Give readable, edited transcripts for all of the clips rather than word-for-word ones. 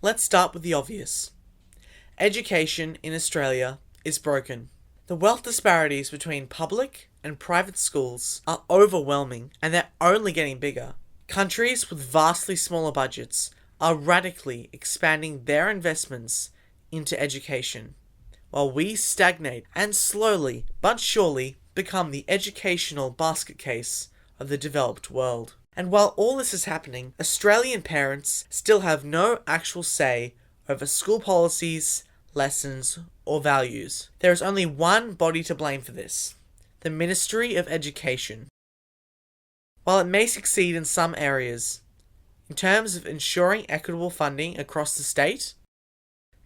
Let's start with the obvious. Education in Australia is broken. The wealth disparities between public and private schools are overwhelming, and they're only getting bigger. Countries with vastly smaller budgets are radically expanding their investments into education, while we stagnate and slowly but surely become the educational basket case of the developed world. And while all this is happening, Australian parents still have no actual say over school policies, lessons, or values. There is only one body to blame for this: the Ministry of Education. While it may succeed in some areas, in terms of ensuring equitable funding across the state,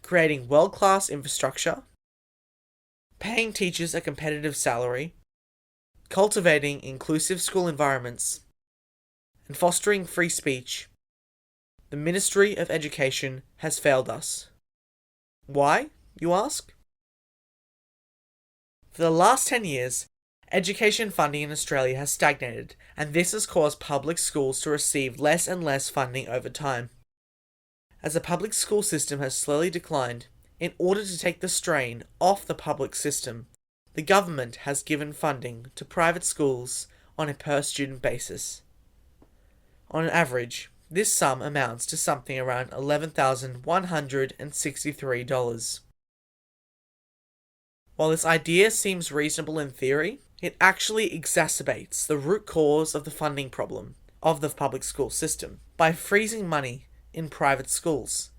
creating world-class infrastructure, paying teachers a competitive salary, cultivating inclusive school environments, and fostering free speech, the Ministry of Education has failed us. Why, you ask? For the last 10 years, education funding in Australia has stagnated, and this has caused public schools to receive less and less funding over time. As the public school system has slowly declined, in order to take the strain off the public system, the government has given funding to private schools on a per-student basis. On average, this sum amounts to something around $11,163. While this idea seems reasonable in theory, it actually exacerbates the root cause of the funding problem of the public school system by freezing money in private schools,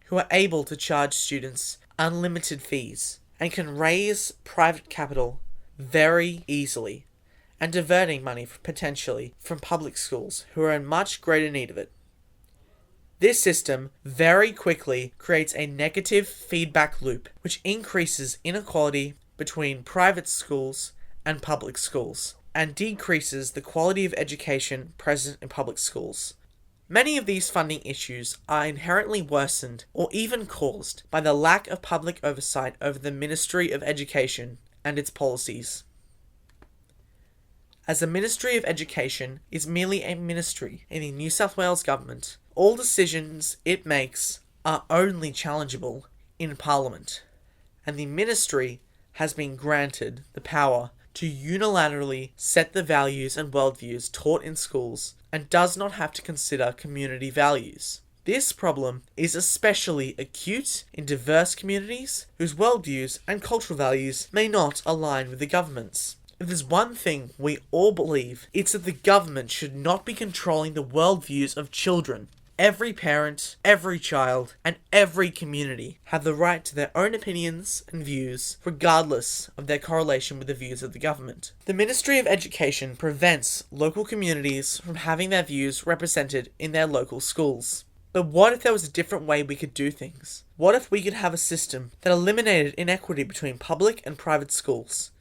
who are able to charge students unlimited fees and can raise private capital very easily, and diverting money potentially from public schools who are in much greater need of it. This system very quickly creates a negative feedback loop which increases inequality between private schools and public schools and decreases the quality of education present in public schools. Many of these funding issues are inherently worsened or even caused by the lack of public oversight over the Ministry of Education and its policies. As the Ministry of Education is merely a ministry in the New South Wales government, all decisions it makes are only challengeable in Parliament, and the ministry has been granted the power to unilaterally set the values and worldviews taught in schools and does not have to consider community values. This problem is especially acute in diverse communities whose worldviews and cultural values may not align with the government's. If there's one thing we all believe, it's that the government should not be controlling the worldviews of children. Every parent, every child, and every community have the right to their own opinions and views, regardless of their correlation with the views of the government. The Ministry of Education prevents local communities from having their views represented in their local schools. But what if there was a different way we could do things? What if we could have a system that eliminated inequity between public and private schools,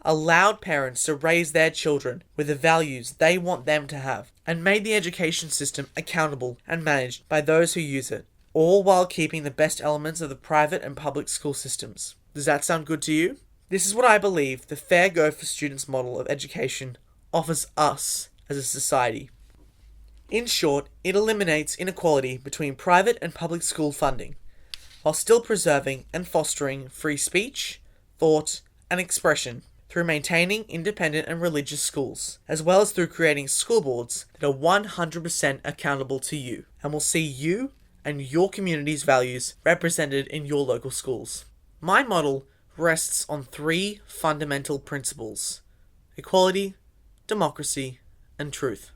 allowed parents to raise their children with the values they want them to have, and made the education system accountable and managed by those who use it, all while keeping the best elements of the private and public school systems? Does that sound good to you? This is what I believe the Fair Go for Students model of education offers us as a society. In short, it eliminates inequality between private and public school funding, while still preserving and fostering free speech, thought, and expression through maintaining independent and religious schools, as well as through creating school boards that are 100% accountable to you and will see you and your community's values represented in your local schools. My model rests on 3 fundamental principles: equality, democracy, and truth.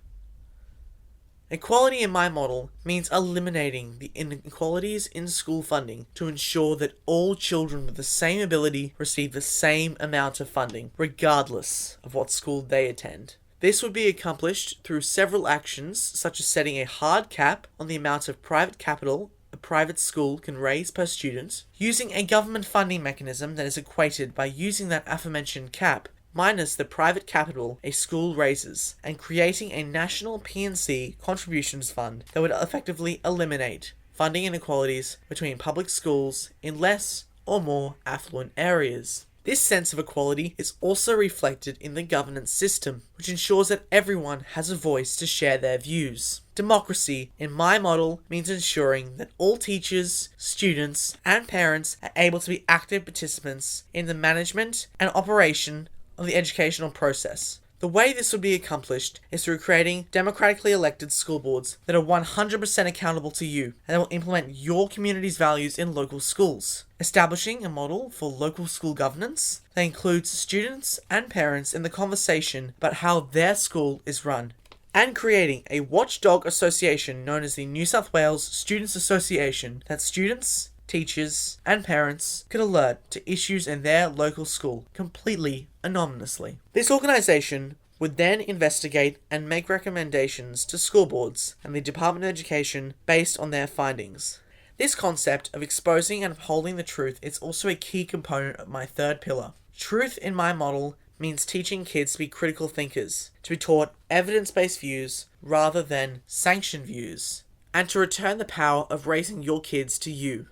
Equality in my model means eliminating the inequalities in school funding to ensure that all children with the same ability receive the same amount of funding, regardless of what school they attend. This would be accomplished through several actions, such as setting a hard cap on the amount of private capital a private school can raise per student, using a government funding mechanism that is equated by using that aforementioned cap minus the private capital a school raises, and creating a national P&C contributions fund that would effectively eliminate funding inequalities between public schools in less or more affluent areas. This sense of equality is also reflected in the governance system, which ensures that everyone has a voice to share their views. Democracy, in my model, means ensuring that all teachers, students, and parents are able to be active participants in the management and operation of the educational process. The way this would be accomplished is through creating democratically elected school boards that are 100% accountable to you and that will implement your community's values in local schools. Establishing a model for local school governance that includes students and parents in the conversation about how their school is run. And creating a watchdog association known as the New South Wales Students Association that students, teachers, and parents could alert to issues in their local school completely anonymously. This organisation would then investigate and make recommendations to school boards and the Department of Education based on their findings. This concept of exposing and upholding the truth is also a key component of my third pillar. Truth in my model means teaching kids to be critical thinkers, to be taught evidence-based views rather than sanctioned views, and to return the power of raising your kids to you,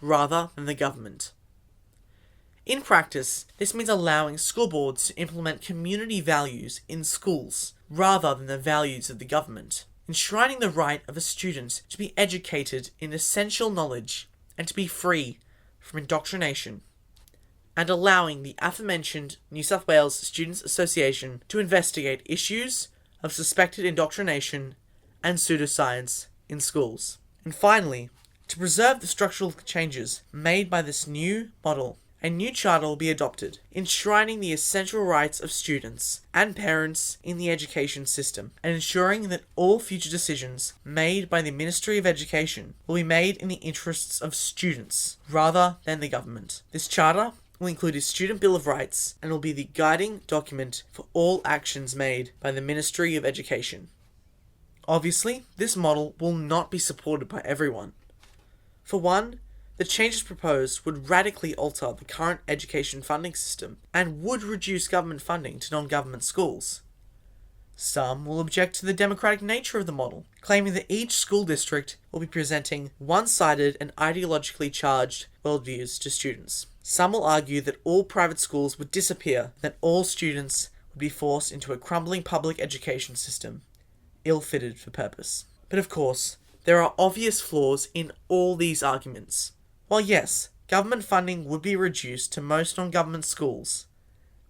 rather than the government. In practice, this means allowing school boards to implement community values in schools, rather than the values of the government, enshrining the right of a student to be educated in essential knowledge and to be free from indoctrination, and allowing the aforementioned New South Wales Students Association to investigate issues of suspected indoctrination and pseudoscience in schools. And finally, to preserve the structural changes made by this new model, a new charter will be adopted, enshrining the essential rights of students and parents in the education system, and ensuring that all future decisions made by the Ministry of Education will be made in the interests of students, rather than the government. This charter will include a Student Bill of Rights, and will be the guiding document for all actions made by the Ministry of Education. Obviously, this model will not be supported by everyone. For one, the changes proposed would radically alter the current education funding system and would reduce government funding to non-government schools. Some will object to the democratic nature of the model, claiming that each school district will be presenting one-sided and ideologically charged worldviews to students. Some will argue that all private schools would disappear, that all students would be forced into a crumbling public education system, ill-fitted for purpose. But of course, there are obvious flaws in all these arguments. While yes, government funding would be reduced to most non-government schools,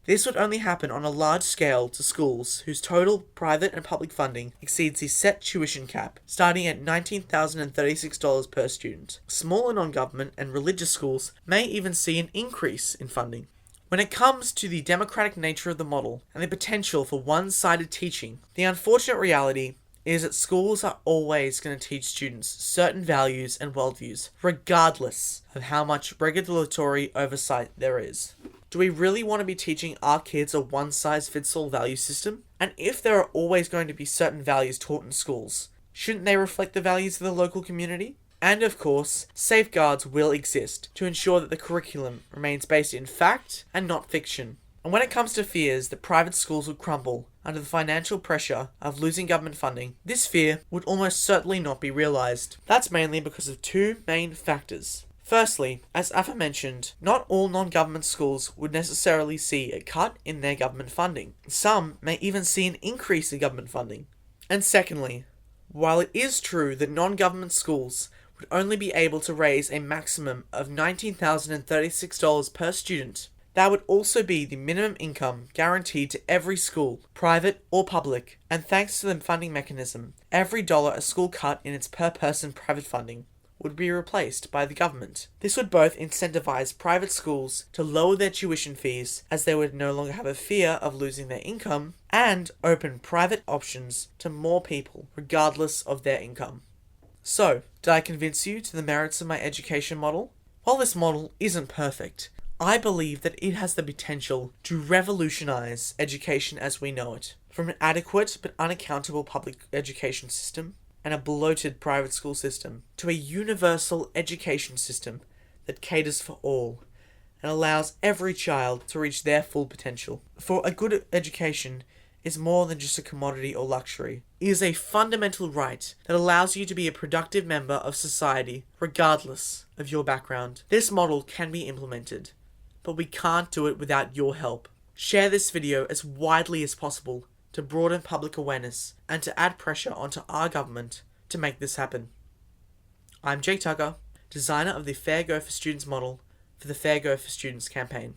this would only happen on a large scale to schools whose total private and public funding exceeds the set tuition cap, starting at $19,036 per student. Smaller non-government and religious schools may even see an increase in funding. When it comes to the democratic nature of the model and the potential for one-sided teaching, the unfortunate reality is that schools are always going to teach students certain values and worldviews, regardless of how much regulatory oversight there is. Do we really want to be teaching our kids a one-size-fits-all value system? And if there are always going to be certain values taught in schools, shouldn't they reflect the values of the local community? And of course, safeguards will exist to ensure that the curriculum remains based in fact and not fiction. And when it comes to fears that private schools would crumble under the financial pressure of losing government funding, this fear would almost certainly not be realised. That's mainly because of two main factors. Firstly, as aforementioned, not all non-government schools would necessarily see a cut in their government funding. Some may even see an increase in government funding. And secondly, while it is true that non-government schools would only be able to raise a maximum of $19,036 per student, that would also be the minimum income guaranteed to every school, private or public, and thanks to the funding mechanism, every dollar a school cut in its per-person private funding would be replaced by the government. This would both incentivize private schools to lower their tuition fees, as they would no longer have a fear of losing their income, and open private options to more people, regardless of their income. So, did I convince you to the merits of my education model? While this model isn't perfect, I believe that it has the potential to revolutionize education as we know it, from an adequate but unaccountable public education system and a bloated private school system to a universal education system that caters for all and allows every child to reach their full potential. For a good education is more than just a commodity or luxury. It is a fundamental right that allows you to be a productive member of society regardless of your background. This model can be implemented. but we can't do it without your help. Share this video as widely as possible to broaden public awareness and to add pressure onto our government to make this happen. I'm Jake Tucker, designer of the Fair Go for Students model for the Fair Go for Students campaign.